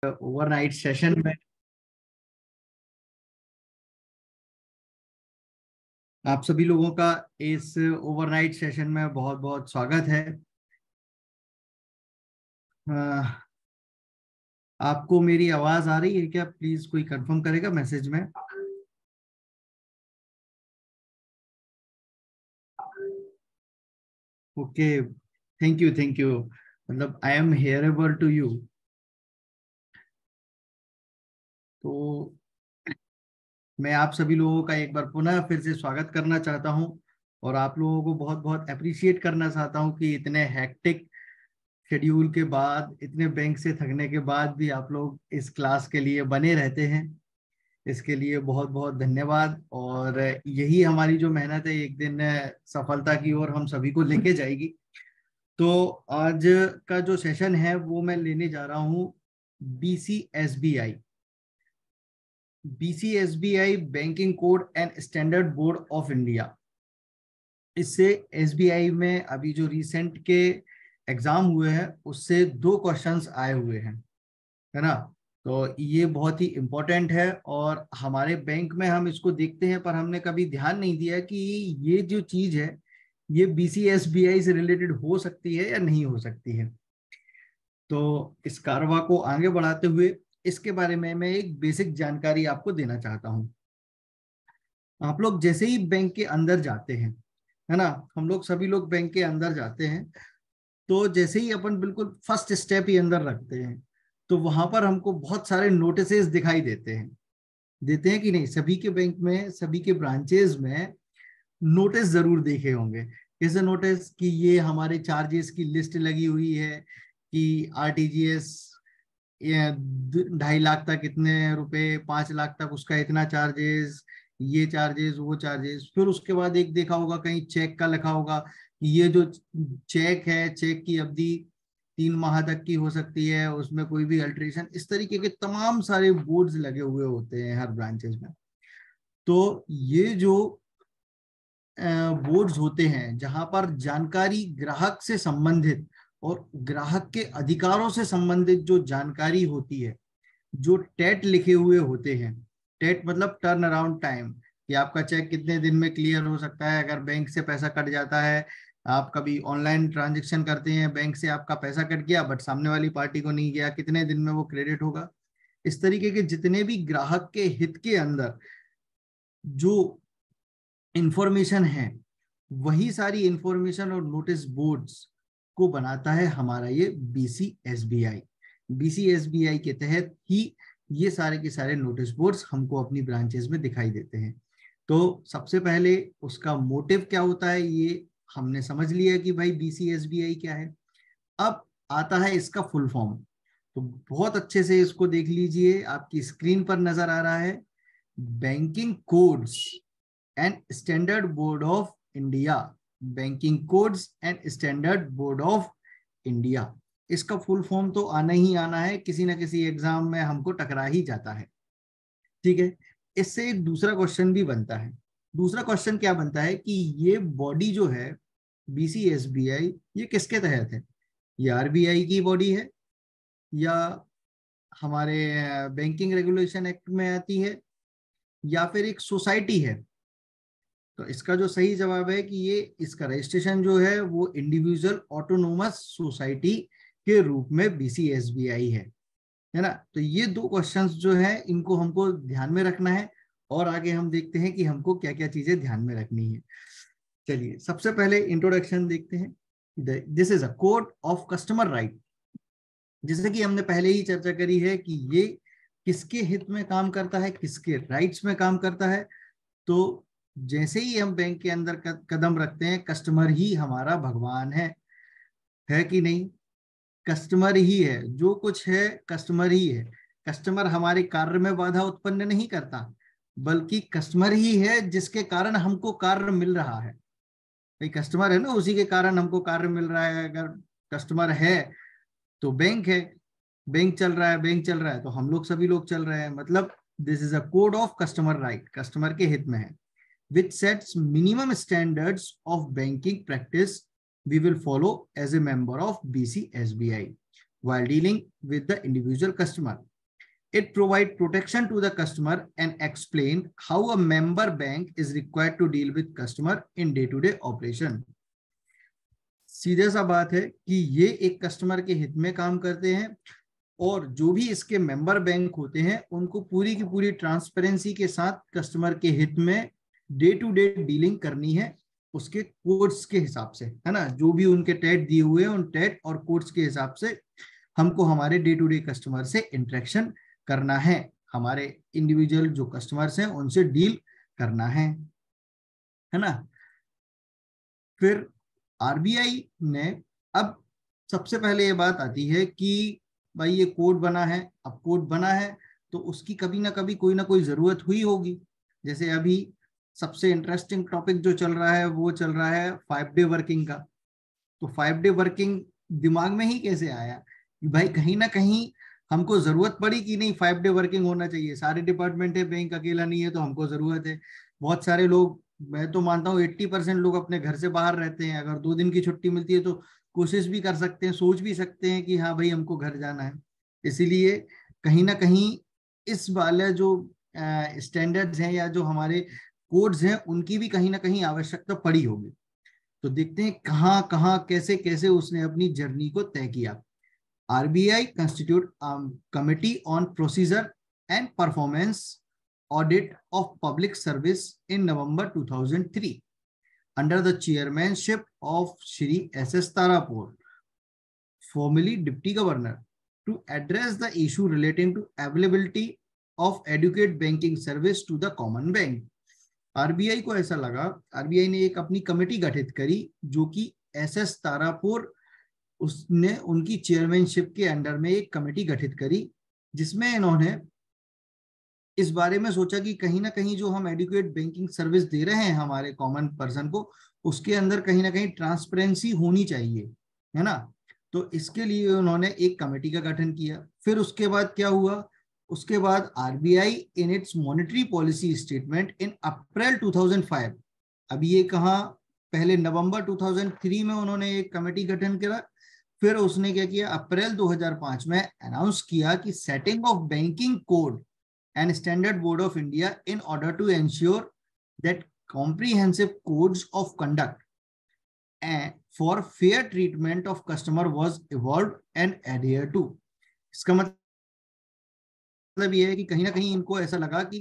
Overnight session में आप सभी लोगों का इस ओवरनाइट सेशन में बहुत बहुत स्वागत है। अ, आपको मेरी आवाज आ रही है क्या? प्लीज कोई कंफर्म करेगा मैसेज में। Okay, thank you thank you. मतलब आई एम हियरेबल टू यू। तो मैं आप सभी लोगों का एक बार पुनः फिर से स्वागत करना चाहता हूं और आप लोगों को बहुत बहुत अप्रिशिएट करना चाहता हूं कि इतने हेक्टिक शेड्यूल के बाद, इतने बैंक से थकने के बाद भी आप लोग इस क्लास के लिए बने रहते हैं। इसके लिए बहुत बहुत धन्यवाद। और यही हमारी जो मेहनत है एक दिन सफलता की ओर हम सभी को लेके जाएगी। तो आज का जो सेशन है वो मैं लेने जा रहा हूँ BCSBI। BCSBI banking code and standard board of India. इससे SBI में अभी जो रिसेंट के एग्जाम हुए हैं उससे 2 क्वेश्चंस आए हुए हैं, है ना। तो ये बहुत ही इम्पोर्टेंट है और हमारे बैंक में हम इसको देखते हैं, पर हमने कभी ध्यान नहीं दिया कि ये जो चीज है ये BCSBI से रिलेटेड हो सकती है या नहीं हो सकती है। तो इस कारवा को आगे बढ़ाते हुए इसके बारे में मैं एक बेसिक जानकारी आपको देना चाहता हूँ। आप लोग जैसे ही बैंक के अंदर जाते हैं, है ना, हम लोग सभी लोग बैंक के अंदर जाते हैं, तो जैसे ही अपन बिल्कुल फर्स्ट स्टेप ही अंदर रखते हैं तो वहां पर हमको बहुत सारे नोटिसेस दिखाई देते हैं कि नहीं? सभी के बैंक में, सभी के ब्रांचेस में नोटिस जरूर देखे होंगे। कैसे नोटिस? कि ये हमारे चार्जेस की लिस्ट लगी हुई है कि RTGS 2.5 लाख तक इतने रुपए, 5 लाख तक उसका इतना चार्जेस, ये चार्जेस वो चार्जेस। फिर उसके बाद एक देखा होगा कहीं चेक का लिखा होगा कि ये जो चेक है, चेक की अवधि 3 माह तक की हो सकती है, उसमें कोई भी अल्ट्रेशन। इस तरीके के तमाम सारे बोर्ड्स लगे हुए होते हैं हर ब्रांचेस में। तो ये जो बोर्ड्स होते हैं जहां पर जानकारी ग्राहक से संबंधित और ग्राहक के अधिकारों से संबंधित जो जानकारी होती है, जो टेट लिखे हुए होते हैं। टेट मतलब टर्न अराउंड टाइम, कि आपका चेक कितने दिन में क्लियर हो सकता है। अगर बैंक से पैसा कट जाता है, आप कभी ऑनलाइन ट्रांजेक्शन करते हैं, बैंक से आपका पैसा कट गया बट सामने वाली पार्टी को नहीं गया, कितने दिन में वो क्रेडिट होगा। इस तरीके के जितने भी ग्राहक के हित के अंदर जो इंफॉर्मेशन है, वही सारी इंफॉर्मेशन और नोटिस बोर्ड्स को बनाता है हमारा ये BCSBI। BCSBI के तहत ही ये सारे के सारे नोटिस बोर्ड्स हमको अपनी ब्रांचेस में दिखाई देते हैं। तो सबसे पहले उसका मोटिव क्या होता है ये हमने समझ लिया कि भाई BCSBI क्या है। अब आता है इसका फुल फॉर्म। तो बहुत अच्छे से इसको देख लीजिए, आपकी स्क्रीन पर नजर आ रहा है banking codes and standard board of India. Banking codes and standard board of India, इसका फुल फॉर्म तो आना ही आना है, किसी ना किसी एग्जाम में हमको टकरा ही जाता है। ठीक है। इससे एक दूसरा क्वेश्चन भी बनता है। दूसरा क्वेश्चन क्या बनता है कि ये बॉडी जो है BCSBI, ये किसके तहत है? ये RBI की बॉडी है या हमारे बैंकिंग रेगुलेशन एक्ट में आती है या फिर एक सोसाइटी है? तो इसका जो सही जवाब है कि ये इसका रजिस्ट्रेशन जो है वो इंडिविजुअल ऑटोनोमस सोसाइटी के रूप में BCSBI है ना। तो ये 2 क्वेश्चंस जो है इनको हमको ध्यान में रखना है और आगे हम देखते हैं कि हमको क्या क्या चीजें ध्यान में रखनी है। चलिए सबसे पहले इंट्रोडक्शन देखते हैं। This is a code of customer right. जैसे कि हमने पहले ही चर्चा करी है कि ये किसके हित में काम करता है, किसके राइट्स में काम करता है। तो जैसे ही हम बैंक के अंदर कदम रखते हैं, कस्टमर ही हमारा भगवान है कि नहीं? कस्टमर ही है, जो कुछ है कस्टमर ही है। कस्टमर हमारे कार्य में बाधा उत्पन्न नहीं करता, बल्कि कस्टमर ही है जिसके कारण हमको कार्य मिल रहा है। भाई कस्टमर है ना, उसी के कारण हमको कार्य मिल रहा है। अगर कस्टमर है तो बैंक है, बैंक चल रहा है, बैंक चल रहा है तो हम लोग सभी लोग चल रहे हैं। मतलब this is a code of customer right, customer के हित में है। which sets minimum standards of banking practice we will follow as a member of BCSBI while dealing with the individual customer। It provide protection to the customer and explain how a member bank is required to deal with customer in day-to-day operation. सीधे सा बात है कि ये एक customer के हित में काम करते हैं और जो भी इसके मेंबर बैंक होते हैं उनको पूरी की पूरी ट्रांसपेरेंसी के साथ कस्टमर के हित में डे टू डे डीलिंग करनी है, उसके कोड्स के हिसाब से, है ना। जो भी उनके टेट दिए हुए हैं उन टेट और कोड्स के हिसाब से हमको हमारे डे टू डे कस्टमर से इंटरेक्शन करना है, हमारे इंडिविजुअल जो कस्टमर्स हैं उनसे डील करना है ना। फिर आरबीआई ने, अब सबसे पहले ये बात आती है कि भाई ये कोड बना है, अब कोड बना है तो उसकी कभी ना कभी कोई ना कोई जरूरत हुई होगी। जैसे अभी सबसे इंटरेस्टिंग टॉपिक जो चल रहा है वो चल रहा है 5 डे वर्किंग का। तो 5 डे वर्किंग दिमाग में ही कैसे आया कि भाई कहीं ना कहीं हमको जरूरत पड़ी कि नहीं 5 डे वर्किंग होना चाहिए, सारे डिपार्टमेंट है, बैंक अकेला नहीं है तो हमको जरूरत है। बहुत सारे लोग, मैं तो मानता हूँ 80% लोग अपने घर से बाहर रहते हैं, अगर 2 दिन की छुट्टी मिलती है तो कोशिश भी कर सकते हैं, सोच भी सकते हैं कि हाँ भाई हमको घर जाना है। इसीलिए कहीं ना कहीं इस वाले जो स्टैंडर्ड्स हैं या जो हमारे कोड्स हैं उनकी भी कहीं ना कहीं आवश्यकता पड़ी होगी। तो देखते हैं कहाँ कहाँ कैसे कैसे उसने अपनी जर्नी को तय किया। RBI constitute committee on procedure and performance audit of public service in November 2003 under the chairmanship of Shri S.S. Tarapur, formerly Deputy Governor, to address the issue relating to availability of adequate banking service to the common bank. RBI को ऐसा लगा, RBI ने एक अपनी committee गठित करी जो कि S.S. तारापुर, उसने उनकी चेयरमैनशिप के अंडर में एक कमेटी गठित करी जिसमें इन्होंने इस बारे में सोचा कि कहीं ना कहीं जो हम एडुकेट बैंकिंग सर्विस दे रहे हैं हमारे कॉमन पर्सन को, उसके अंदर कहीं ना कहीं ट्रांसपेरेंसी होनी चाहिए, है ना। तो इसके लिए उन्होंने एक कमेटी का गठन किया। फिर उसके बाद क्या हुआ, उसके बाद RBI in its monetary policy statement in April 2005, अभी ये कहा, पहले नवंबर 2003 में उन्होंने एक कमेटी गठन किया, फिर उसने क्या किया, अप्रैल 2005 में अनाउंस किया कि setting of banking code and standard board of India in order to ensure that comprehensive codes of conduct and for fair treatment of customer was evolved and adhere to. इसका मतलब ये है कि कहीं ना कहीं इनको ऐसा लगा कि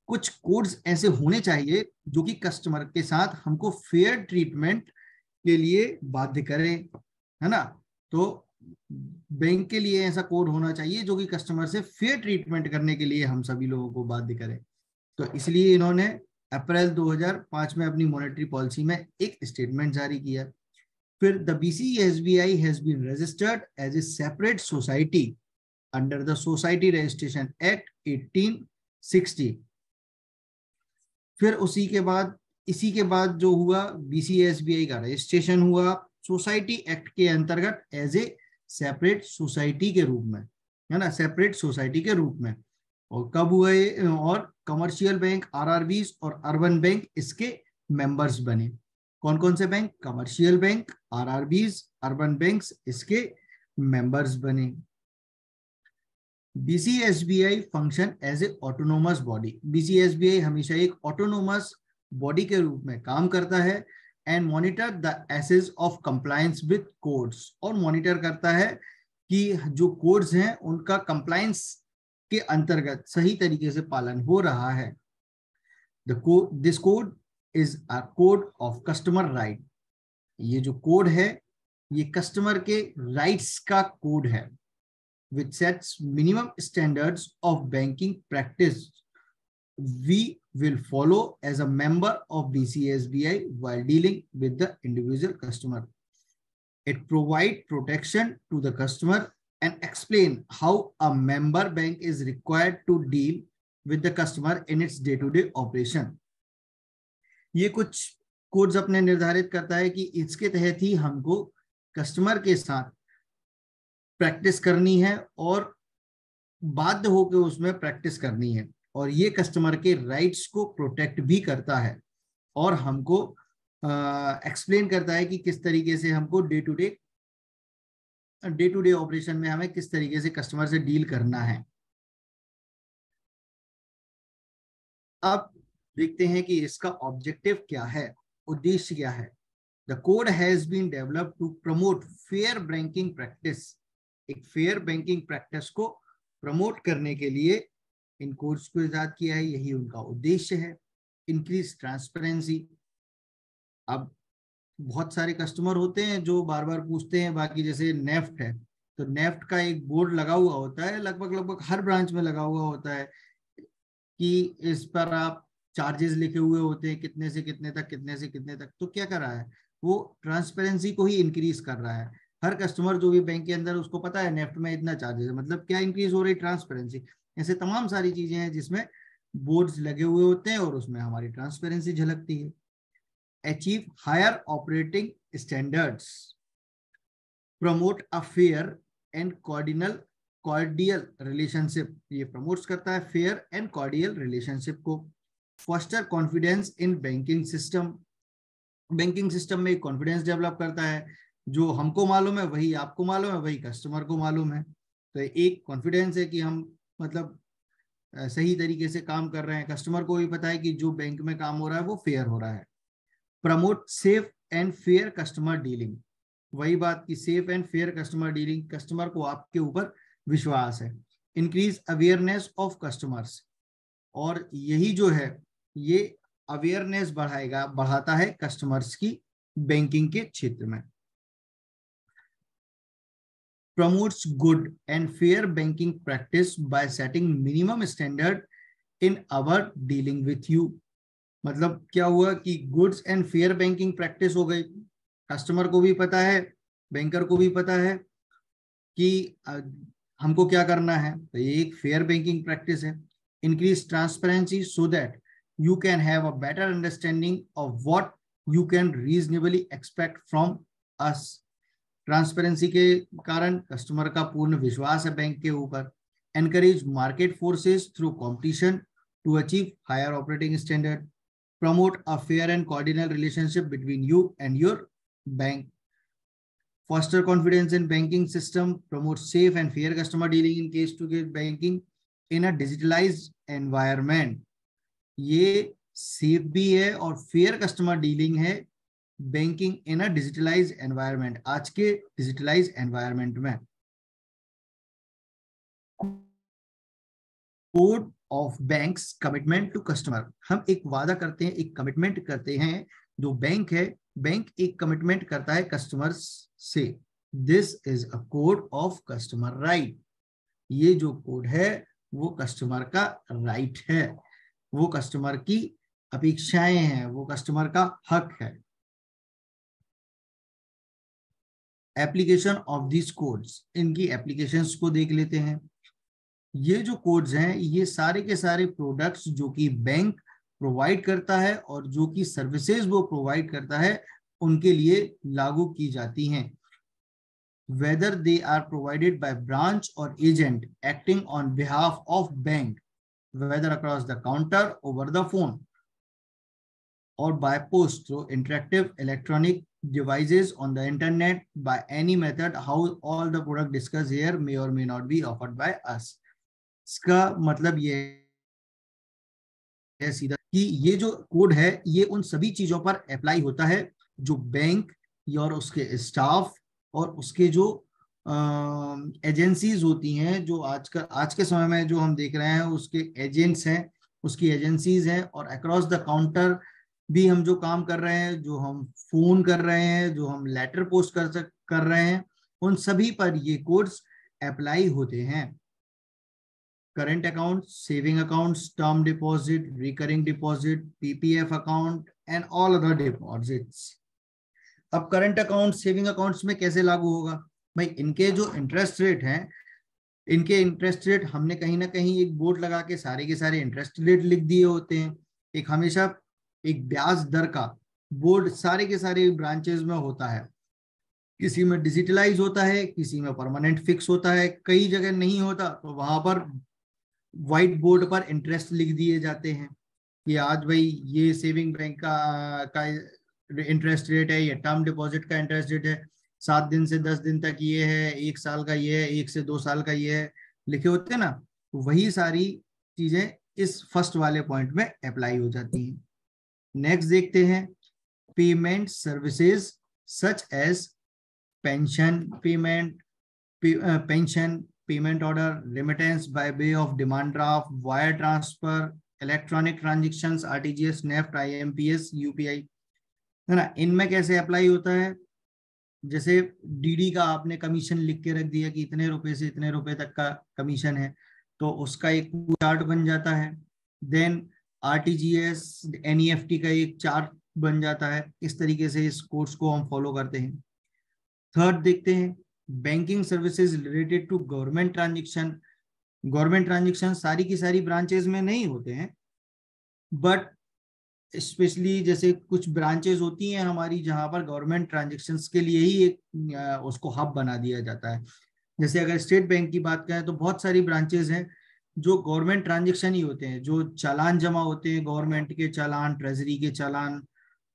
कुछ कोड्स ऐसे होने चाहिए जो कि कस्टमर के साथ हमको फेयर ट्रीटमेंट के लिए बाध्य करें, है ना। तो बैंक के लिए ऐसा कोड होना चाहिए जो कि कस्टमर से फेयर ट्रीटमेंट करने के लिए हम सभी लोगों को बाध्य करें। तो इसलिए इन्होंने अप्रैल 2005 में अपनी मॉनेटरी पॉलिसी में एक स्टेटमेंट जारी किया। फिर the BCSBI has been registered as a separate society under the society registration act 1860। फिर इसी के बाद जो हुआ, BCSBI का रजिस्ट्रेशन हुआ सोसाइटी एक्ट के अंतर्गत एज ए सेपरेट सोसाइटी के रूप में, है ना, सेपरेट सोसाइटी के रूप में। और कब हुए, और कमर्शियल बैंक RRBs और अर्बन बैंक इसके मेंबर्स बने। कौन कौन से bank, commercial bank, RRBs, urban banks इसके मेंबर्स बने। BCSBI function as a autonomous body, BCSBI हमेशा एक ऑटोनोमस बॉडी के रूप में काम करता है and monitor the assess of compliance with codes, और मॉनिटर करता है कि जो कोड्स हैं उनका कंप्लायंस के अंतर्गत सही तरीके से पालन हो रहा है। This code is a code of customer right, ये जो कोड है ये कस्टमर के राइट्स का कोड है, which sets minimum standards of banking practice we will follow as a member of BCSBI while dealing with the individual customer. It provides protection to the customer and explain how a member bank is required to deal with the customer in its day-to-day operation. ये कुछ codes अपने निर्धारित करता है कि इसके तहत ही हमको कस्टमर के साथ प्रैक्टिस करनी है और बाध्य होकर उसमें प्रैक्टिस करनी है, और ये कस्टमर के राइट्स को प्रोटेक्ट भी करता है और हमको एक्सप्लेन करता है कि किस तरीके से हमको डे टू डे ऑपरेशन में हमें किस तरीके से कस्टमर से डील करना है। अब देखते हैं कि इसका ऑब्जेक्टिव क्या है, उद्देश्य क्या है। The code has been developed to promote fair banking practice. एक फेयर बैंकिंग प्रैक्टिस को प्रमोट करने के लिए इन कोड्स को इजाद किया है, यही उनका उद्देश्य है। Increase transparency. अब बहुत सारे कस्टमर होते हैं जो बार बार पूछते हैं, बाकी जैसे नेफ्ट है तो नेफ्ट का एक बोर्ड लगा हुआ होता है, लगभग लगभग हर ब्रांच में लगा हुआ होता है कि इस पर आप चार्जेस लिखे हुए होते हैं कितने से कितने तक, कितने से कितने तक। तो क्या कर रहा है वो, ट्रांसपेरेंसी को ही इंक्रीज कर रहा है। हर कस्टमर जो भी बैंक के अंदर, उसको पता है नेफ्ट में इतना चार्जेस है, मतलब क्या इंक्रीज हो रही, ट्रांसपेरेंसी। ऐसे तमाम सारी चीजें हैं जिसमें बोर्ड्स लगे हुए होते हैं और उसमें हमारी ट्रांसपेरेंसी झलकती है। Achieve higher operating standards, promote a fair and cordial relationship. ये प्रमोट्स करता है फेयर एंड कॉर्डियल रिलेशनशिप को। Foster confidence in banking system, banking system में कॉन्फिडेंस डेवलप करता है। जो हमको मालूम है वही आपको मालूम है, वही कस्टमर को मालूम है। तो एक कॉन्फिडेंस है कि हम मतलब सही तरीके से काम कर रहे हैं, कस्टमर को भी पता है कि जो बैंक में काम हो रहा है वो फेयर हो रहा है। Promote safe and fair customer dealing, वही बात कि safe and fair customer dealing, customer को आपके ऊपर विश्वास है। इंक्रीज अवेयरनेस ऑफ कस्टमर्स, और यही जो है ये अवेयरनेस बढ़ाता है कस्टमर्स की बैंकिंग के क्षेत्र में। Promotes good and fair banking practice by setting minimum standard in our dealing with you. मतलब क्या हुआ कि goods and fair banking practice हो गई, कस्टमर को भी पता है, बैंकर को भी पता है कि हमको क्या करना है, तो ये एक फेयर बैंकिंग प्रैक्टिस है। Increase transparency so that you can have a better understanding of what you can reasonably expect from us। Transparency के कारण कस्टमर का पूर्ण विश्वास है बैंक के ऊपर। Encourage market forces through competition to achieve higher operating standard. Promote a fair and coordinate relationship between you and your bank. Foster confidence in banking system, promote safe and fair customer dealing in case-to-case banking in a digitalized environment। ये safe भी है और fair customer dealing है banking in a digitalize environment, आज के digitalize environment में। Code of bank's commitment to customer, हम एक वादा करते हैं, एक कमिटमेंट करते हैं, जो बैंक है, बैंक एक कमिटमेंट करता है कस्टमर्स से। This is a code of customer right, ये जो कोड है वो कस्टमर का राइट है, वो कस्टमर की अपेक्षाएं हैं, वो कस्टमर का हक है। एप्लीकेशन ऑफ दिस कोड्स, इनकी एप्लीकेशंस को देख लेते हैं। ये जो कोड्स हैं ये सारे के सारे प्रोडक्ट्स जो कि बैंक प्रोवाइड करता है और जो कि सर्विसेज वो प्रोवाइड करता है उनके लिए लागू की जाती हैं। whether they are provided by branch or agent acting on behalf of bank, whether across the counter, over the phone, or by post through interactive electronic devices on the internet, by any method, how all the product discussed here may or may not be offered by us। इसका मतलब ये है सीधा कि ये जो code है ये उन सभी चीजों पर अप्लाई होता है जो बैंक और उसके स्टाफ और उसके जो एजेंसीज होती हैं, जो आज के समय में जो हम देख रहे हैं उसके एजेंट्स हैं, उसकी एजेंसीज हैं, और अक्रॉस द काउंटर भी हम जो काम कर रहे हैं, जो हम फोन कर रहे हैं, जो हम लेटर पोस्ट कर रहे हैं, उन सभी पर ये कोड्स अप्लाई होते हैं। Current account, saving accounts, term deposit, recurring deposit, PPF account and all other deposits. अब करंट अकाउंट, सेविंग अकाउंट्स में कैसे लागू होगा भाई, इनके जो इंटरेस्ट रेट हैं, इनके इंटरेस्ट रेट हमने कहीं ना कहीं एक बोर्ड लगा के सारे के सारे इंटरेस्ट रेट लिख दिए होते हैं। एक हमेशा एक ब्याज दर का बोर्ड सारे के सारे ब्रांचेस में होता है, किसी में डिजिटलाइज होता है, किसी में परमानेंट फिक्स होता है, कई जगह नहीं होता तो वहां पर व्हाइट बोर्ड पर इंटरेस्ट लिख दिए जाते हैं कि आज भाई ये सेविंग बैंक का इंटरेस्ट रेट है, ये टर्म डिपॉजिट का इंटरेस्ट रेट है, 7 दिन से 10 दिन तक ये है, 1 साल का ये है, 1 से 2 साल का ये है, लिखे होते हैं ना। तो वही सारी चीजें इस फर्स्ट वाले पॉइंट में अप्लाई हो जाती हैं। नेक्स्ट देखते हैं payment services such age pension payment, pension payment order, remittance by way of demand draft, wire transfer, electronic transactions, RTGS, NEFT, IMPS, UPI, है ना। इनमें कैसे अप्लाई होता है, जैसे डीडी का आपने कमीशन लिख के रख दिया कि इतने रुपए से इतने रुपए तक का कमीशन है, तो उसका एक चार्ट बन जाता है। देन आरटीजीएस एनईएफटी का एक चार्ट बन जाता है। इस तरीके से इस कोर्स को हम फॉलो करते हैं। थर्ड देखते हैं banking services related to government transaction. Government transaction सारी की सारी ब्रांचेज में नहीं होते हैं, बट स्पेशली जैसे कुछ ब्रांचेज होती हैं हमारी जहां पर गवर्नमेंट ट्रांजेक्शन्स के लिए ही एक उसको हब बना दिया जाता है। जैसे अगर स्टेट बैंक की बात करें तो बहुत सारी ब्रांचेज हैं जो गवर्नमेंट ट्रांजेक्शन ही होते हैं, जो चालान जमा होते हैं, गवर्नमेंट के चालान, ट्रेजरी के चालान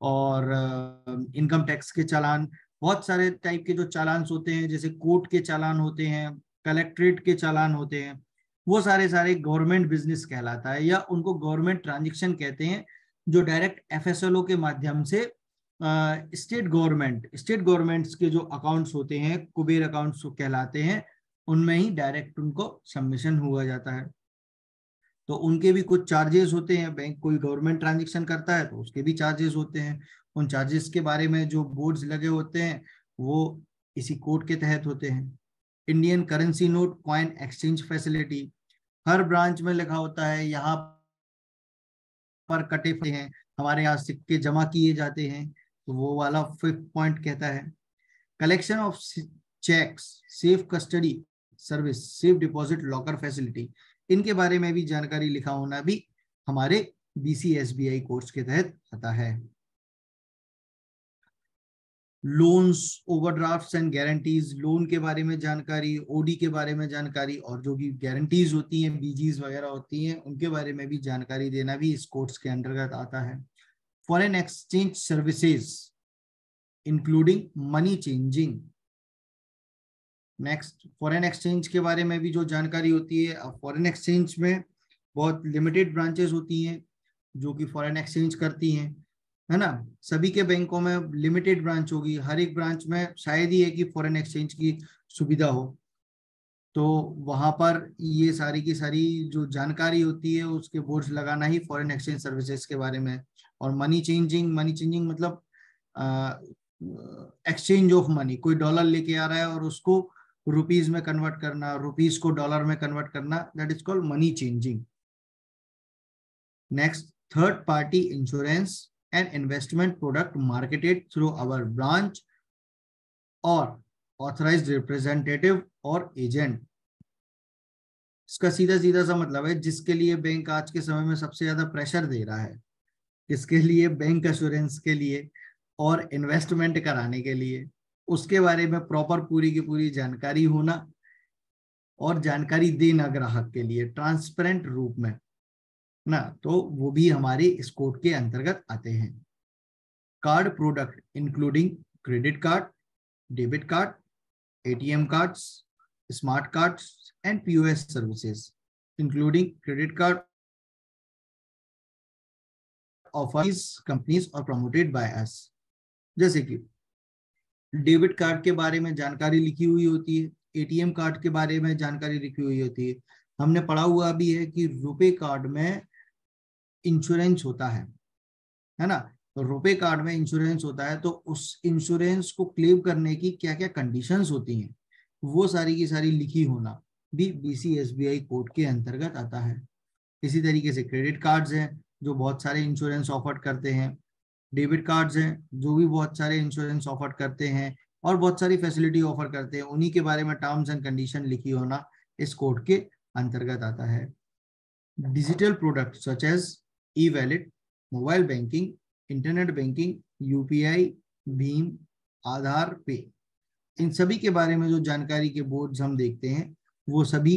और इनकम टैक्स के चालान, बहुत सारे टाइप के जो चालान होते हैं, जैसे कोर्ट के चालान होते हैं, कलेक्ट्रेट के चालान होते हैं, वो सारे सारे गवर्नमेंट बिजनेस कहलाता है या उनको गवर्नमेंट ट्रांजेक्शन कहते हैं, जो डायरेक्ट एफएसएलओ के माध्यम से स्टेट गवर्नमेंट्स के जो अकाउंट्स होते हैं, कुबेर अकाउंट्स कहलाते हैं, उनमें ही डायरेक्ट उनको सबमिशन हुआ जाता है। तो उनके भी कुछ चार्जेस होते हैं। बैंक कोई गवर्नमेंट ट्रांजेक्शन करता है तो उसके भी चार्जेस होते हैं। उन चार्जेस के बारे में जो बोर्ड्स लगे होते हैं वो इसी कोड के तहत होते हैं। Indian currency note coin exchange facility, हर ब्रांच में लिखा होता है, यहाँ पर कटे हैं, हमारे यहाँ सिक्के जमा किए जाते हैं, तो वो वाला 5th पॉइंट कहता है। Collection of cheques, safe custody service, safe deposit locker facility, इनके बारे में भी जानकारी लिखा होना भी हमारे बीसीएसबीआई कोर्स के तहत आता है। लोन्स, ओवरड्राफ्ट्स एंड गारंटीज, लोन के बारे में जानकारी, ओडी के बारे में जानकारी, और जो भी गारंटीज होती हैं, बीजीज वगैरह होती हैं, उनके बारे में भी जानकारी देना भी इस कोर्स के अंतर्गत आता है। Foreign exchange services including money changing. Next, foreign exchange के बारे में भी जो जानकारी होती है, फॉरेन एक्सचेंज में बहुत लिमिटेड ब्रांचेस होती हैं जो कि फॉरेन एक्सचेंज करती हैं, है ना। सभी के बैंकों में लिमिटेड ब्रांच होगी, हर एक ब्रांच में शायद ही है कि फॉरेन एक्सचेंज की सुविधा हो, तो वहां पर ये सारी की सारी जो जानकारी होती है उसके बोर्ड्स लगाना ही फॉरेन एक्सचेंज सर्विसेज के बारे में। और मनी चेंजिंग मतलब एक्सचेंज ऑफ मनी, कोई डॉलर लेके आ रहा है और उसको रुपीज में कन्वर्ट करना, रुपीज को डॉलर में कन्वर्ट करना, that is called money changing. Next, third party insurance and investment product marketed through our branch और ऑथराइज्ड रिप्रेजेंटेटिव और एजेंट। इसका सीधा सीधा सा मतलब है जिसके लिए बैंक आज के समय में सबसे ज्यादा प्रेशर दे रहा है, किसके लिए, बैंक एश्योरेंस के लिए और इन्वेस्टमेंट कराने के लिए, उसके बारे में प्रॉपर पूरी की पूरी जानकारी होना और जानकारी देना ग्राहक के लिए ट्रांसपेरेंट रूप में ना, तो वो भी हमारे इस कोड के अंतर्गत आते हैं। Card product including credit card, debit card, ATM cards, smart cards and POS services including credit card offer companies और प्रमोटेड बाय अस। जैसे कि डेबिट कार्ड के बारे में जानकारी लिखी हुई होती है, एटीएम कार्ड के बारे में जानकारी लिखी हुई होती है। हमने पढ़ा हुआ भी है कि रुपे कार्ड में इंश्योरेंस होता है ना। तो रुपे कार्ड में इंश्योरेंस होता है, तो उस इंश्योरेंस को क्लेम करने की क्या क्या कंडीशंस होती हैं, वो सारी की सारी लिखी होना भी बीसीएसबीआई कोड के अंतर्गत आता है। इसी तरीके से क्रेडिट कार्ड्स हैं जो बहुत सारे इंश्योरेंस ऑफर करते हैं, डेबिट कार्ड्स हैं जो भी बहुत सारे इंश्योरेंस ऑफर करते हैं और बहुत सारी फैसिलिटी ऑफर करते हैं, उन्हीं के बारे में टर्म्स एंड कंडीशन लिखी होना इस कोड के अंतर्गत आता है। Digital product such as e wallet, mobile banking, internet banking, UPI, भीम, आधार पे, इन सभी के बारे में जो जानकारी के बोर्ड्स हम देखते हैं वो सभी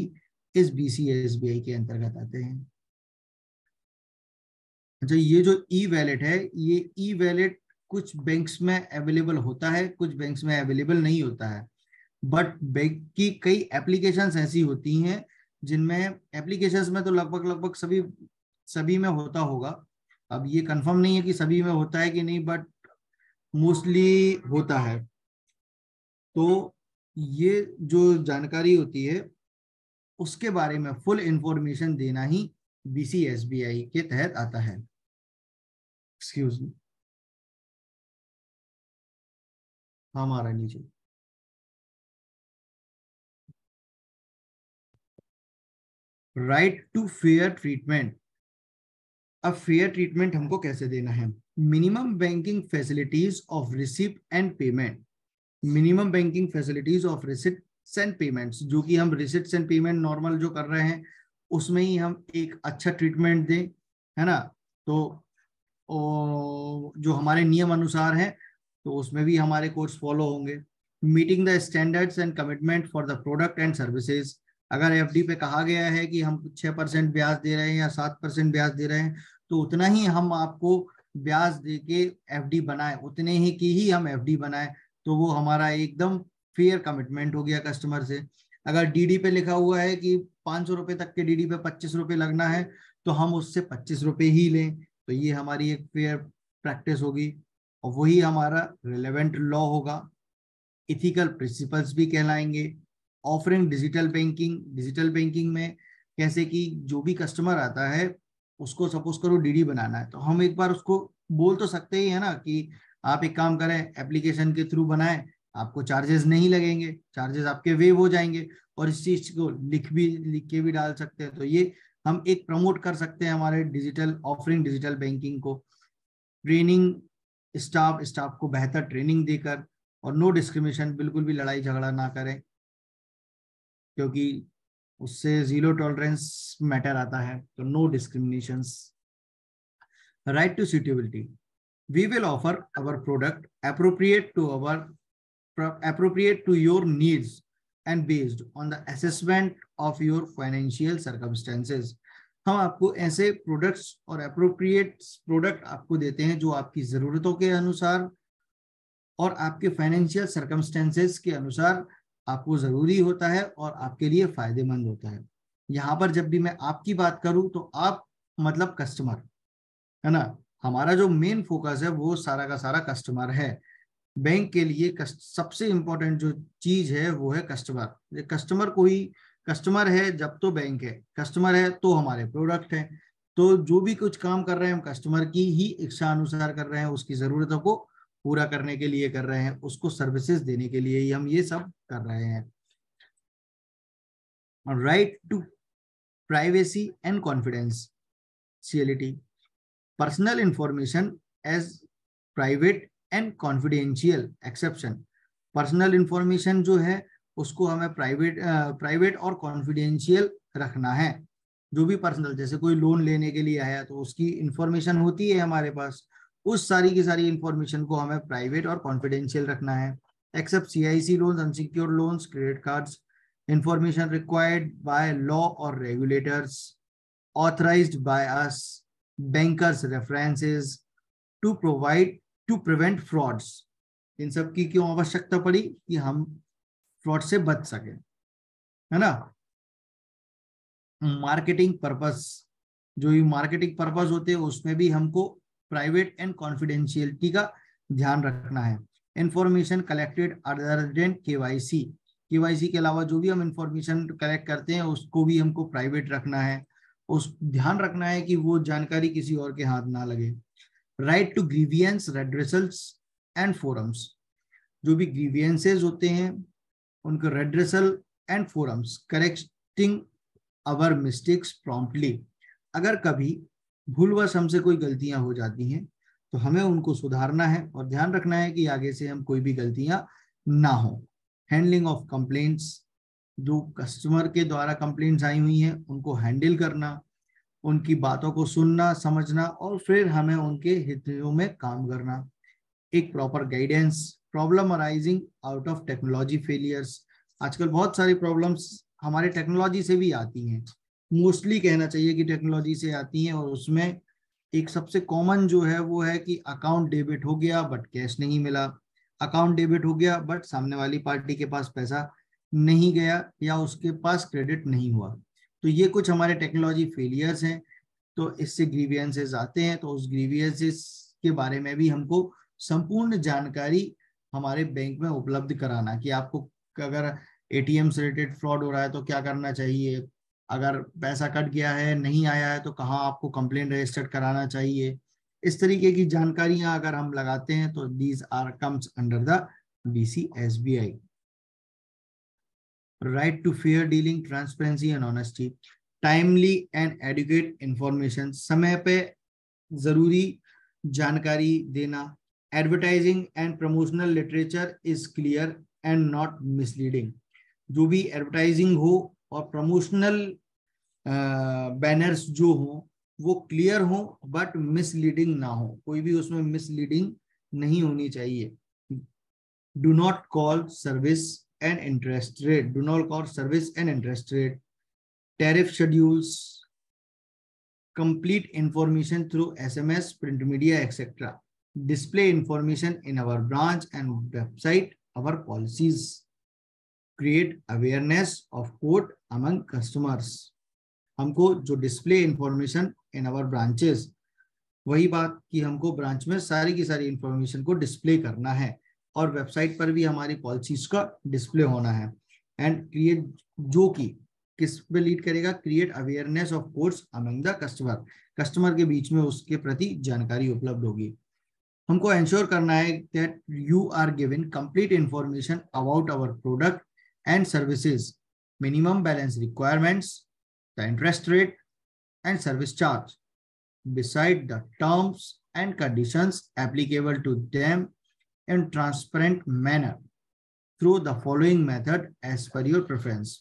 इस बीसीएसबीआई के अंतर्गत आते हैं। अच्छा, ये जो ई वैलेट है, ये ई वैलेट कुछ बैंक्स में अवेलेबल होता है, कुछ बैंक्स में अवेलेबल नहीं होता है, बट बैंक की कई एप्लीकेशंस ऐसी होती हैं जिनमें, एप्लीकेशंस में तो लगभग सभी सभी में होता होगा, अब ये कंफर्म नहीं है कि सभी में होता है कि नहीं, बट मोस्टली होता है। तो ये जो जानकारी होती है उसके बारे में फुल इंफॉर्मेशन देना ही BCSBI के तहत आता है। एक्सक्यूज मी, हमारा नीचे राइट टू फेयर ट्रीटमेंट। अब फेयर ट्रीटमेंट हमको कैसे देना है? Minimum banking facilities of receipt and payment. Minimum banking facilities of receipts and payments, जो कि हम रिसिप्ट्स एंड पेमेंट नॉर्मल जो कर रहे हैं उसमें ही हम एक अच्छा ट्रीटमेंट दें, है ना। तो जो हमारे नियम अनुसार है तो उसमें भी हमारे कोर्स फॉलो होंगे। Meeting the standards and commitment for the product and services. अगर एफडी पे कहा गया है कि हम 6% ब्याज दे रहे हैं या 7% ब्याज दे रहे हैं, तो उतना ही हम आपको ब्याज दे के एफडी बनाए, उतने ही की ही हम एफडी बनाए। तो वो हमारा एकदम फेयर कमिटमेंट हो गया कस्टमर से। अगर डीडी पे लिखा हुआ है कि 500 रुपए तक के डीडी पे 25 रुपए लगना है, तो हम उससे 25 रुपए ही लें। तो ये हमारी एक फेयर प्रैक्टिस होगी और वही हमारा रिलेवेंट लॉ होगा। इथिकल प्रिंसिपल्स भी कहलाएंगे। Offering digital banking. Digital banking में कैसे कि जो भी कस्टमर आता है उसको सपोज करो डीडी बनाना है, तो हम एक बार उसको बोल तो सकते ही है ना कि आप एक काम करें, एप्लीकेशन के थ्रू बनाएं, आपको चार्जेस नहीं लगेंगे, चार्जेस आपके वेव हो जाएंगे। और इस चीज को लिख के भी डाल सकते हैं। तो ये हम एक प्रमोट कर सकते हैं हमारे डिजिटल ऑफरिंग डिजिटल बैंकिंग को। ट्रेनिंग स्टाफ को बेहतर ट्रेनिंग देकर। और नो डिस्क्रिमिनेशन, बिल्कुल भी लड़ाई झगड़ा ना करें, क्योंकि उससे जीरो टॉलरेंस मैटर आता है। तो no discriminations. Right to suitability. We will offer our product appropriate to your needs and based on the assessment of your financial circumstances. हम आपको ऐसे प्रोडक्ट्स और अप्रोप्रिएट प्रोडक्ट आपको देते हैं जो आपकी जरूरतों के अनुसार और आपके फाइनेंशियल सर्कमस्टेंसेस के अनुसार आपको जरूरी होता है और आपके लिए फायदेमंद होता है। यहाँ पर जब भी मैं आपकी बात करूं तो आप मतलब कस्टमर, है ना। हमारा जो मेन फोकस है वो सारा का सारा कस्टमर है। बैंक के लिए सबसे इंपॉर्टेंट जो चीज है वो है कस्टमर। कस्टमर कोई कस्टमर है जब तो बैंक है, कस्टमर है तो हमारे प्रोडक्ट है। तो जो भी कुछ काम कर रहे हैं हम कस्टमर की ही इच्छा अनुसार कर रहे हैं, उसकी जरूरतों को पूरा करने के लिए कर रहे हैं, उसको सर्विसेज देने के लिए ही हम ये सब कर रहे हैं। Right to privacy and confidentiality. Personal information as private and confidential exception. Personal information जो है उसको हमें प्राइवेट और कॉन्फिडेंशियल रखना है। जो भी पर्सनल, जैसे कोई लोन लेने के लिए आया तो उसकी इंफॉर्मेशन होती है हमारे पास, उस सारी की सारी इंफॉर्मेशन को हमें प्राइवेट और कॉन्फिडेंशियल रखना है। Except CIC loans, unsecured loans, credit cards. Information required by law और regulators, authorised by us, bankers references, to provide to prevent frauds. इन सब की क्यों आवश्यकता पड़ी? कि हम फ्रॉड से बच सके, है ना। मार्केटिंग पर्पस, जो ये मार्केटिंग पर्पस होते हैं उसमें भी हमको प्राइवेट एंड कॉन्फिडेंशियलिटी का ध्यान रखना है। Information collected other than KYC के अलावा जो भी हम इंफॉर्मेशन कलेक्ट करते हैं उसको भी हमको प्राइवेट रखना है। उस ध्यान रखना है कि वो जानकारी किसी और के हाथ ना लगे। Right to grievance redressals and forums. जो भी ग्रीवियंसेस होते हैं उनको redressal and forums, correcting our mistakes promptly. अगर कभी भूलवश हमसे कोई गलतियां हो जाती हैं तो हमें उनको सुधारना है और ध्यान रखना है कि आगे से हम कोई भी गलतियां ना हो। हैंडलिंग ऑफ कंप्लेंट्स, जो कस्टमर के द्वारा कंप्लेंट्स आई हुई हैं उनको हैंडल करना, उनकी बातों को सुनना समझना और फिर हमें उनके हितों में काम करना। एक proper guidance. Problem arising out of technology failures. आजकल बहुत सारी प्रॉब्लम्स हमारे टेक्नोलॉजी से भी आती हैं, मोस्टली कहना चाहिए कि टेक्नोलॉजी से आती हैं। और उसमें एक सबसे कॉमन जो है वो है कि अकाउंट डेबिट हो गया बट कैश नहीं मिला, अकाउंट डेबिट हो गया बट सामने वाली पार्टी के पास पैसा नहीं गया या उसके पास क्रेडिट नहीं हुआ। तो ये कुछ हमारे टेक्नोलॉजी फेलियर्स हैं। तो इससे ग्रीवियंसेस आते हैं, तो उस ग्रीवियंसेस के बारे में भी हमको संपूर्ण जानकारी हमारे बैंक में उपलब्ध कराना कि आपको अगर एटीएम से रिलेटेड फ्रॉड हो रहा है तो क्या करना चाहिए, अगर पैसा कट गया है नहीं आया है तो कहाँ आपको कंप्लेंट रजिस्टर कराना चाहिए। इस तरीके की जानकारियां अगर हम लगाते हैं तो these are comes under the BCSBI। Right to fair dealing, transparency and honesty, timely and adequate information, समय पे जरूरी जानकारी देना, advertising and promotional literature is clear and not misleading, जो भी एडवर्टाइजिंग हो और प्रमोशनल बैनर्स जो हो वो क्लियर हो बट मिसलीडिंग ना हो, कोई भी उसमें मिसलीडिंग नहीं होनी चाहिए। Do not call service and interest rate, do not call service and interest rate, tariff schedules, complete information through SMS, print media, etc. Display information in our branch and website, our policies. Create awareness of code among customers. हमको जो display information in our branches, वही बात कि हमको branch में सारी की सारी इंफॉर्मेशन को डिस्प्ले करना है और वेबसाइट पर भी हमारी पॉलिसीज का डिस्प्ले होना है। एंड क्रिएट, जो कि किस पे लीड करेगा, create awareness of codes among the customer, customer के बीच में उसके प्रति जानकारी उपलब्ध होगी। हमको एंश्योर करना है that you are given complete information about our product and services, minimum balance requirements, the interest rate and service charge, beside the terms and conditions applicable to them in transparent manner through the following method as per your preference।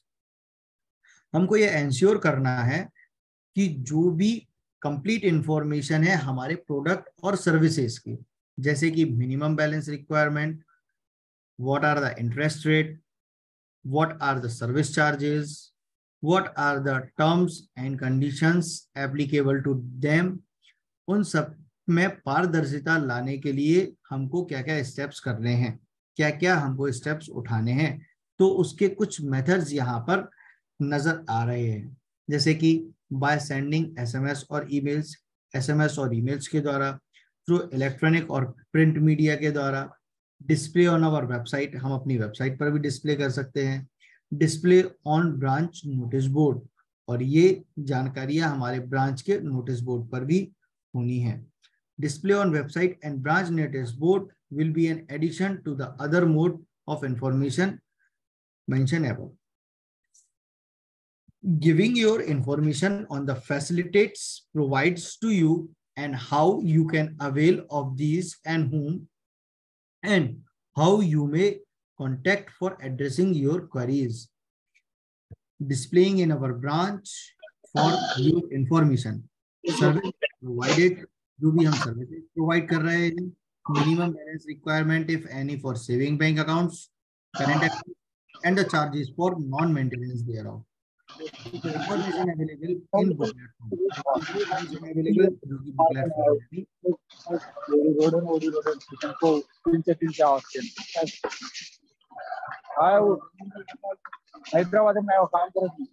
हमको ये ensure करना है कि जो भी complete information है हमारे product और सर्विसेज की, जैसे कि minimum balance requirement, what are the interest rate, what are the service charges, what are the terms and conditions applicable to them, उन सब में पारदर्शिता लाने के लिए हमको क्या क्या स्टेप्स करने हैं, क्या क्या हमको स्टेप्स उठाने हैं। तो उसके कुछ मेथड्स यहाँ पर नजर आ रहे हैं, जैसे कि बाय सेंडिंग एसएमएस और ईमेल्स, एसएमएस और ईमेल्स के द्वारा, थ्रू इलेक्ट्रॉनिक और प्रिंट मीडिया के द्वारा, डिस्प्ले ऑन आवर वेबसाइट, हम अपनी वेबसाइट पर भी डिस्प्ले कर सकते हैं, display on branch notice board, और ये जानकारियां हमारे ब्रांच के नोटिस बोर्ड पर भी होनी है। Display on website and branch notice board will be an addition to the other mode of information mention above. Giving your information on the facilitates provides to you and how you can avail of these and whom and how you may contact for addressing your queries. Displaying in our branch for your information, service provided, जो भी हम services provide कर रहे हैं, minimum balance requirement if any for saving bank accounts, current account and the charges for non maintenance thereof. Information available in booklet form, information available जो कि booklet form है। हैदराबाद में वो काम करती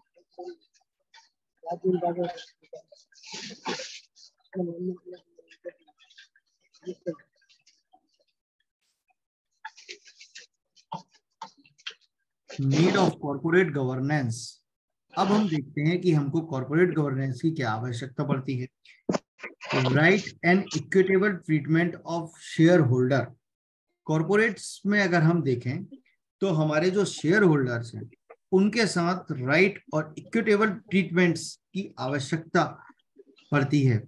नीड ऑफ कॉर्पोरेट गवर्नेंस। अब हम देखते हैं कि हमको कॉर्पोरेट गवर्नेंस की क्या आवश्यकता पड़ती है। Right and equitable treatment of share holder. Corporates में अगर हम देखें तो हमारे जो शेयर होल्डर्स हैं उनके साथ राइट और इक्विटेबल ट्रीटमेंट्स की आवश्यकता पड़ती है।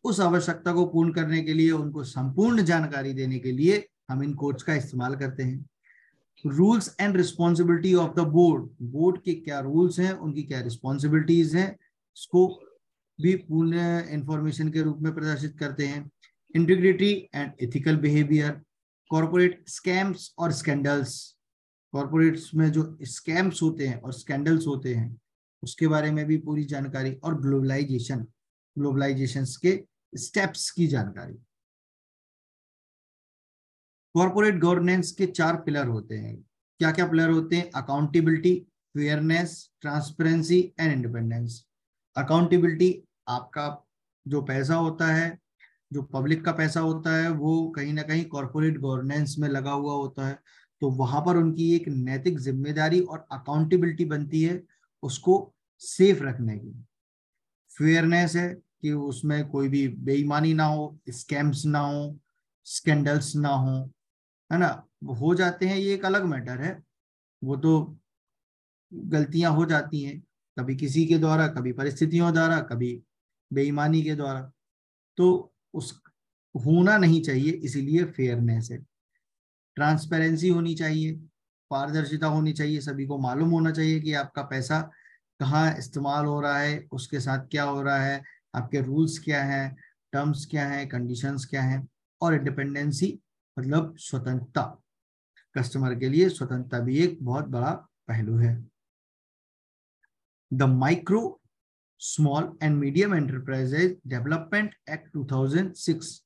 उस आवश्यकता को पूर्ण करने के लिए, उनको संपूर्ण जानकारी देने के लिए हम इन कोड्स का इस्तेमाल करते हैं। Rules and responsibility of the board, board के क्या रूल्स हैं, उनकी क्या रिस्पॉन्सिबिलिटीज हैं, इसको भी पूर्ण इंफॉर्मेशन के रूप में प्रदर्शित करते हैं। Integrity and ethical behaviour, corporate scams और स्कैंडल्स, कॉर्पोरेट्स में जो स्कैम्स होते हैं और स्कैंडल्स होते हैं उसके बारे में भी पूरी जानकारी, और ग्लोबलाइजेशन, ग्लोबलाइजेशन के स्टेप्स की जानकारी। कॉर्पोरेट गवर्नेंस के 4 पिलर होते हैं। क्या क्या पिलर होते हैं? Accountability, fairness, transparency and independence. Accountability आपका जो पैसा होता है, जो पब्लिक का पैसा होता है, वो कहीं ना कहीं कॉर्पोरेट गवर्नेंस में लगा हुआ होता है। तो वहां पर उनकी एक नैतिक जिम्मेदारी और अकाउंटेबिलिटी बनती है उसको सेफ रखने की। फेयरनेस है कि उसमें कोई भी बेईमानी ना हो, स्कैम्स ना हो, स्कैंडल्स ना हो, है ना। वो हो जाते हैं, ये एक अलग मैटर है, वो तो गलतियां हो जाती हैं, कभी किसी के द्वारा, कभी परिस्थितियों द्वारा, कभी बेईमानी के द्वारा। तो उस होना नहीं चाहिए, इसीलिए फेयरनेस है। ट्रांसपेरेंसी होनी चाहिए, पारदर्शिता होनी चाहिए, सभी को मालूम होना चाहिए कि आपका पैसा कहाँ इस्तेमाल हो रहा है, उसके साथ क्या हो रहा है, आपके रूल्स क्या हैं, टर्म्स क्या हैं, कंडीशंस क्या हैं। और इंडिपेंडेंसी मतलब स्वतंत्रता, कस्टमर के लिए स्वतंत्रता भी एक बहुत बड़ा पहलू है। The micro small and medium enterprises development act 2006,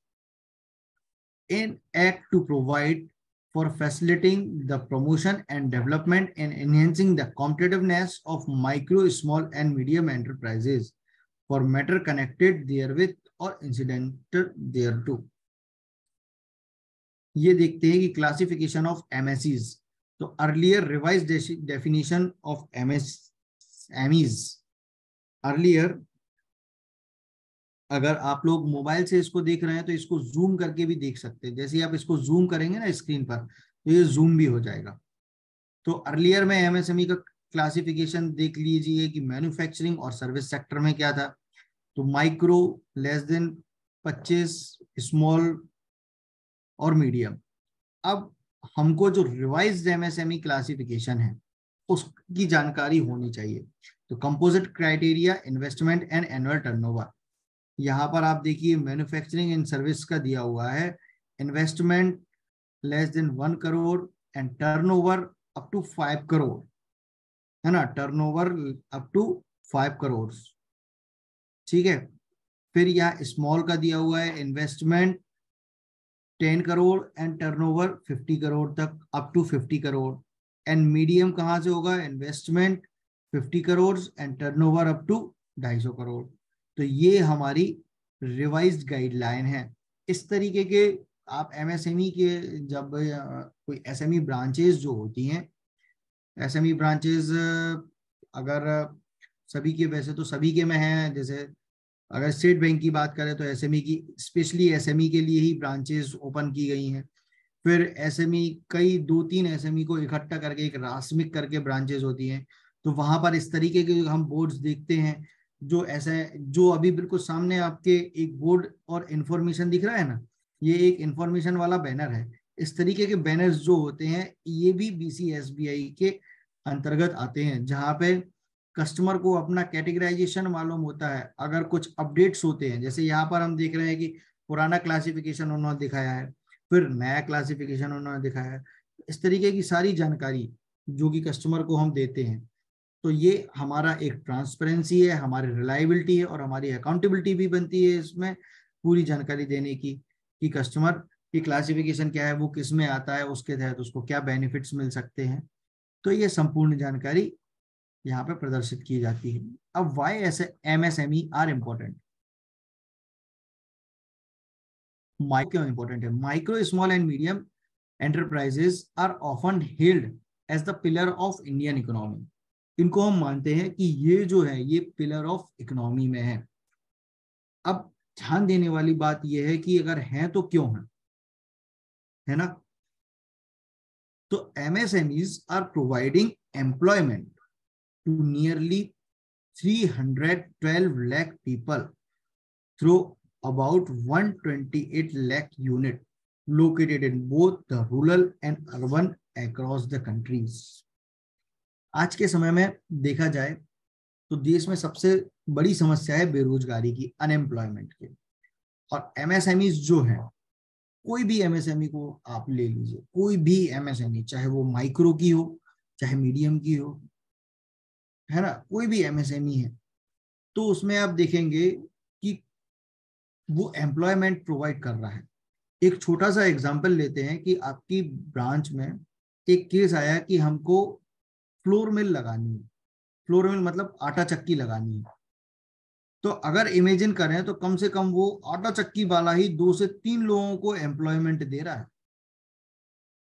an act to provide for facilitating the promotion and development and enhancing the competitiveness of micro, small and medium enterprises for matter connected therewith or incidental thereto। ये देखते हैं कि classification of MSEs. तो earlier revise definition of MSMEs. Earlier, अगर आप लोग mobile से इसको देख रहे हैं तो इसको जूम करके भी देख सकते हैं। जैसे ही आप इसको जूम करेंगे ना स्क्रीन पर, तो ये जूम भी हो जाएगा। तो अर्लियर में एमएसएमई का क्लासिफिकेशन देख लीजिए कि मैन्युफैक्चरिंग और सर्विस सेक्टर में क्या था। तो माइक्रो, लेस देन 25, स्मॉल और मीडियम। अब हमको जो रिवाइज्ड एमएसएमई क्लासिफिकेशन है उसकी जानकारी होनी चाहिए। तो composite criteria, investment and annual turnover. यहाँ पर आप देखिए मैन्युफैक्चरिंग एंड सर्विस का दिया हुआ है, investment less than 1 crore and turnover up to 5 crore, है ना। टर्नओवर अप टू 5 करोड़, ठीक है। फिर यहाँ स्मॉल का दिया हुआ है, investment 10 crore and turnover 50 crore तक, up to 50 crore. And medium कहाँ से होगा, investment 50 crore and turnover up to 250 crore. तो ये हमारी रिवाइज्ड गाइडलाइन है। इस तरीके के आप एमएसएमई के जब कोई एसएमई ब्रांचेस जो होती हैं, एसएमई ब्रांचेस अगर सभी के, वैसे तो सभी के में है, जैसे अगर स्टेट बैंक की बात करें तो एसएमई की स्पेशली एसएमई के लिए ही ब्रांचेस ओपन की गई हैं। फिर एसएमई कई 2-3 एसएमई को इकट्ठा करके एक रासमिक करके ब्रांचेस होती हैं। तो वहां पर इस तरीके के हम बोर्ड्स देखते हैं, जो ऐसे, जो अभी बिल्कुल सामने आपके एक बोर्ड और इंफॉर्मेशन दिख रहा है ना, ये एक इंफॉर्मेशन वाला बैनर है। इस तरीके के बैनर्स जो होते हैं ये भी बीसीएसबीआई के अंतर्गत आते हैं, जहाँ पे कस्टमर को अपना कैटेगराइजेशन मालूम होता है। अगर कुछ अपडेट्स होते हैं, जैसे यहाँ पर हम देख रहे हैं कि पुराना क्लासिफिकेशन उन्होंने दिखाया है, फिर नया क्लासिफिकेशन उन्होंने दिखाया है। इस तरीके की सारी जानकारी जो कि कस्टमर को हम देते हैं, तो ये हमारा एक ट्रांसपेरेंसी है, हमारी रिलायबिलिटी है और हमारी अकाउंटेबिलिटी भी बनती है इसमें पूरी जानकारी देने की कि कस्टमर की क्लासिफिकेशन क्या है, वो किस में आता है, उसके तहत उसको क्या बेनिफिट्स मिल सकते हैं। तो ये संपूर्ण जानकारी यहाँ पे प्रदर्शित की जाती है। अब वाई ऐसे एमएसएमई आर इम्पोर्टेंट, माइक्रो क्यों इम्पोर्टेंट है। Micro, small and medium enterprises are often held as the pillar of Indian economy. इनको हम मानते हैं कि ये जो है ये पिलर ऑफ इकोनॉमी में है। अब ध्यान देने वाली बात यह है कि अगर हैं तो क्यों है ना। तो MSMEs are providing employment to nearly 312 lakh people through about 128 lakh unit located in both the rural and urban across the countries। आज के समय में देखा जाए तो देश में सबसे बड़ी समस्या है बेरोजगारी की, अनएम्प्लॉयमेंट की। और एमएसएमई जो है, कोई भी एमएसएमई को आप ले लीजिए, कोई भी एमएसएमई, चाहे वो माइक्रो की हो चाहे मीडियम की हो, है ना, कोई भी एमएसएमई है, तो उसमें आप देखेंगे कि वो एम्प्लॉयमेंट प्रोवाइड कर रहा है। एक छोटा सा एग्जांपल लेते हैं कि आपकी ब्रांच में एक केस आया कि हमको फ्लोर मिल लगानी है। फ्लोर मिल मतलब आटा चक्की लगानी है। तो अगर इमेजिन करें तो कम से कम वो आटा चक्की वाला ही 2 से 3 लोगों को एम्प्लॉयमेंट दे रहा है,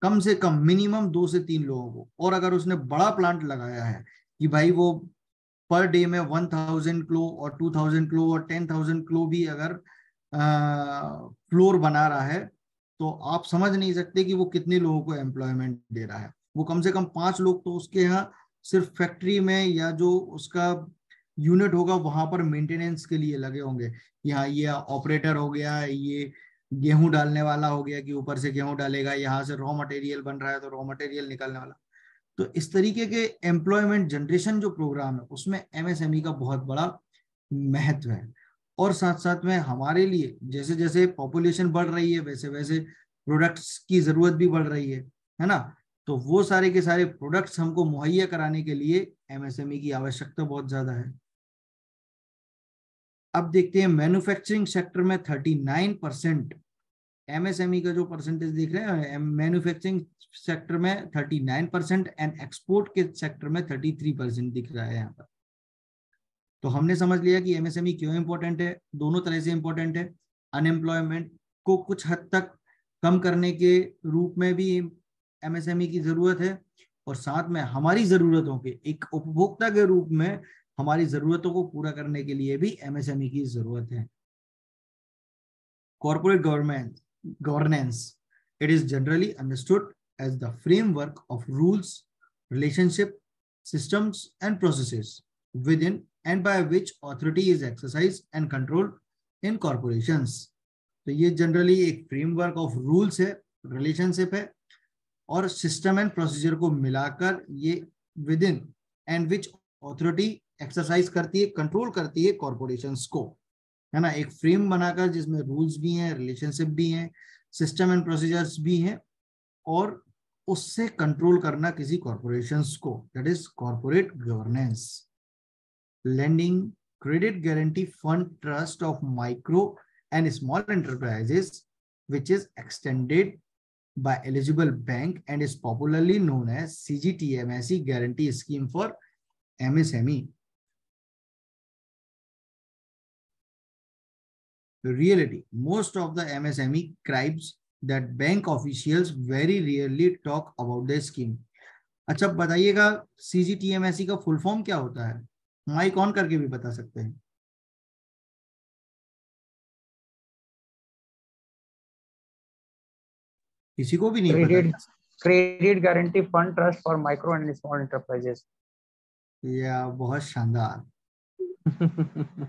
कम से कम मिनिमम 2 से 3 लोगों को। और अगर उसने बड़ा प्लांट लगाया है कि भाई वो पर डे में 1000 किलो और 2000 किलो और 10,000 किलो भी अगर फ्लोर बना रहा है, तो आप समझ नहीं सकते कि वो कितने लोगों को एम्प्लॉयमेंट दे रहा है। वो कम से कम 5 लोग तो उसके यहाँ सिर्फ फैक्ट्री में या जो उसका यूनिट होगा वहां पर मेंटेनेंस के लिए लगे होंगे। यहाँ ये ऑपरेटर हो गया, ये गेहूं डालने वाला हो गया कि ऊपर से गेहूं डालेगा, यहाँ से रॉ मटेरियल बन रहा है तो रॉ मटेरियल निकालने वाला। तो इस तरीके के एम्प्लॉयमेंट जनरेशन जो प्रोग्राम है उसमें एमएसएमई का बहुत बड़ा महत्व है। और साथ साथ में हमारे लिए जैसे जैसे पॉपुलेशन बढ़ रही है वैसे वैसे प्रोडक्ट्स की जरूरत भी बढ़ रही है ना। तो वो सारे के सारे प्रोडक्ट्स हमको मुहैया कराने के लिए एमएसएमई की आवश्यकता बहुत ज्यादा है। अब देखते हैं मैन्युफैक्चरिंग सेक्टर में 39%, एमएसएमई का जो परसेंटेज देख रहे हैं मैन्युफैक्चरिंग सेक्टर में 39% एंड एक्सपोर्ट के सेक्टर में 33% दिख रहा है यहाँ पर। तो हमने समझ लिया कि एमएसएमई क्यों इंपॉर्टेंट है, दोनों तरह से इंपॉर्टेंट है। अनएम्प्लॉयमेंट को कुछ हद तक कम करने के रूप में भी एमएसएमई की जरूरत है, और साथ में हमारी जरूरतों के एक उपभोक्ता के रूप में हमारी जरूरतों को पूरा करने के लिए भी एमएसएमई की जरूरत है। Corporate governance, it is generally understood as the framework of rules, relationship, systems and processes within and by which authority is exercised and controlled in corporations. तो ये जनरली एक फ्रेमवर्क ऑफ रूल्स है, relationship है और system and procedure को मिलाकर ये with in and which authority exercise करती है, कंट्रोल करती है कॉर्पोरेशंस को, है ना। एक फ्रेम बनाकर जिसमें रूल्स भी हैं, रिलेशनशिप भी हैं, सिस्टम एंड प्रोसीजर्स भी हैं, और उससे कंट्रोल करना किसी कॉर्पोरेशंस को, that is corporate governance. Lending credit guarantee fund trust of micro and small enterprises which is extended by eligible bank and is popularly known as CGTMSE guarantee scheme for MSME. The reality, most of the MSME crimes that bank officials very rarely talk about the scheme. अच्छा बताइएगा CGTMSE का full form क्या होता है, mic on करके भी बता सकते हैं। किसी को भी नहीं पता? Credit guarantee fund trust for micro and small enterprises. या बहुत शानदार।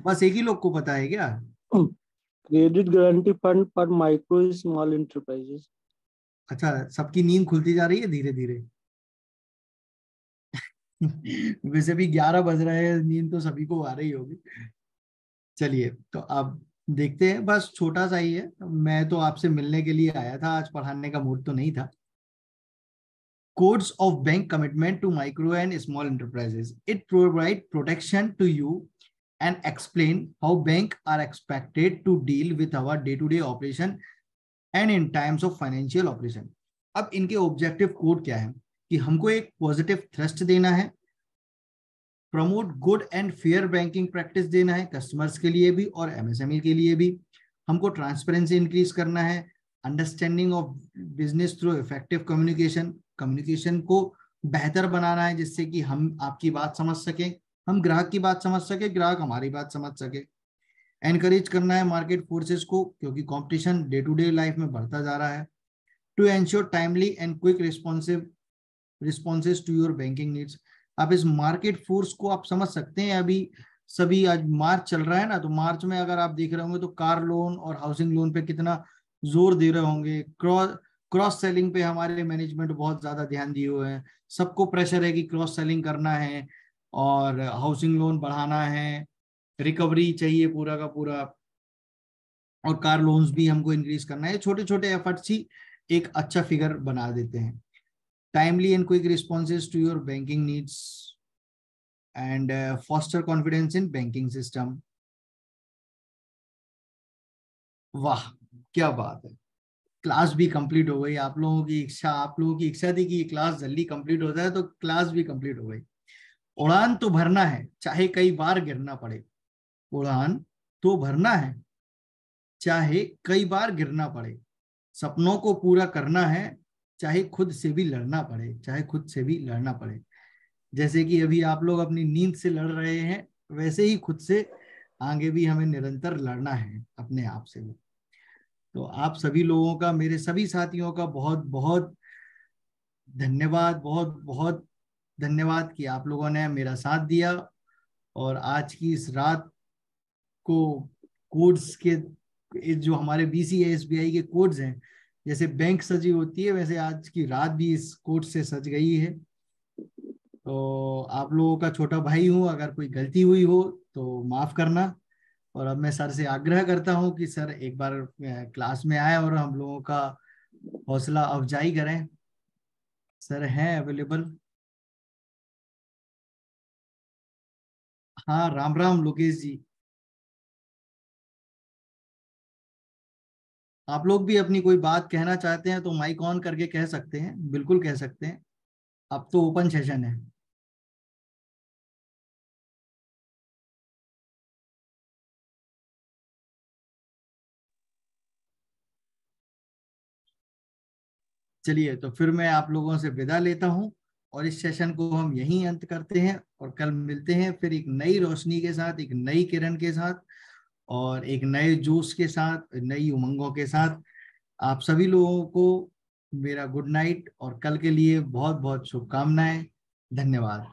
बस एक ही लोग को पता है क्या? Credit guarantee fund for micro small enterprises. अच्छा, सबकी नींद खुलती जा रही है धीरे धीरे। वैसे भी 11 बज रहे हैं, नींद तो सभी को आ रही होगी। चलिए तो अब देखते हैं, बस छोटा सा ही है, मैं तो आपसे मिलने के लिए आया था, आज पढ़ाने का मूड तो नहीं था। Codes of bank commitment to micro and small enterprises. It provides protection to you and explain how banks are expected to deal with our day-to-day operation and in times of financial operation. अब इनके objective code क्या है कि हमको एक positive thrust देना है, promote good and fair banking practice देना है कस्टमर्स के लिए भी और एमएसएमई के लिए भी, हमको ट्रांसपेरेंसी इंक्रीज करना है, understanding of business through effective communication को बेहतर बनाना है जिससे कि हम आपकी बात समझ सके, हम ग्राहक की बात समझ सके, ग्राहक हमारी बात समझ सके। एनकरेज करना है मार्केट फोर्सेस को क्योंकि competition day to day life में बढ़ता जा रहा है। To ensure timely and quick responses to your banking needs. आप इस मार्केट फोर्स को आप समझ सकते हैं, अभी सभी आज मार्च चल रहा है ना, तो मार्च में अगर आप देख रहे होंगे तो कार लोन और हाउसिंग लोन पे कितना जोर दे रहे होंगे, क्रॉस सेलिंग पे हमारे मैनेजमेंट बहुत ज्यादा ध्यान दिए हुए हैं, सबको प्रेशर है कि क्रॉस सेलिंग करना है और हाउसिंग लोन बढ़ाना है, रिकवरी चाहिए पूरा का पूरा, और कार लोन्स भी हमको इंक्रीज करना है। छोटे छोटे एफर्ट्स ही एक अच्छा फिगर बना देते हैं। Timely and quick responses to your banking needs and foster confidence in banking system. वाह क्या बात है, क्लास भी कंप्लीट हो गई। आप लोगों की इच्छा थी कि ये क्लास जल्दी कंप्लीट हो जाए, तो क्लास भी कंप्लीट हो गई। उड़ान तो भरना है चाहे कई बार गिरना पड़े, उड़ान तो भरना है, चाहे कई बार गिरना पड़े। सपनों को पूरा करना है, चाहे खुद से भी लड़ना पड़े, चाहे खुद से भी लड़ना पड़े। जैसे कि अभी आप लोग अपनी नींद से लड़ रहे हैं, वैसे ही खुद से आगे भी हमें निरंतर लड़ना है, अपने आप से भी। तो आप सभी लोगों का, मेरे सभी साथियों का बहुत बहुत धन्यवाद, बहुत बहुत धन्यवाद कि आप लोगों ने मेरा साथ दिया। और आज की इस रात को कोड्स के, जो हमारे बीसीए एसबीआई के कोड्स हैं, जैसे बैंक सजी होती है, वैसे आज की रात भी इस कोड से सज गई है। तो आप लोगों का छोटा भाई हूँ, अगर कोई गलती हुई हो तो माफ करना। और अब मैं सर से आग्रह करता हूँ कि सर एक बार क्लास में आए और हम लोगों का हौसला अफजाई करें। सर हैं अवेलेबल? हाँ, राम राम लोकेश जी। आप लोग भी अपनी कोई बात कहना चाहते हैं तो माइक ऑन करके कह सकते हैं, बिल्कुल कह सकते हैं। अब तो ओपन सेशन है। चलिए, तो फिर मैं आप लोगों से विदा लेता हूं, और इस सेशन को हम यहीं अंत करते हैं, और कल मिलते हैं फिर एक नई रोशनी के साथ, एक नई किरण के साथ, और एक नए जोश के साथ, नई उमंगों के साथ। आप सभी लोगों को मेरा गुड नाइट, और कल के लिए बहुत बहुत शुभकामनाएं। धन्यवाद।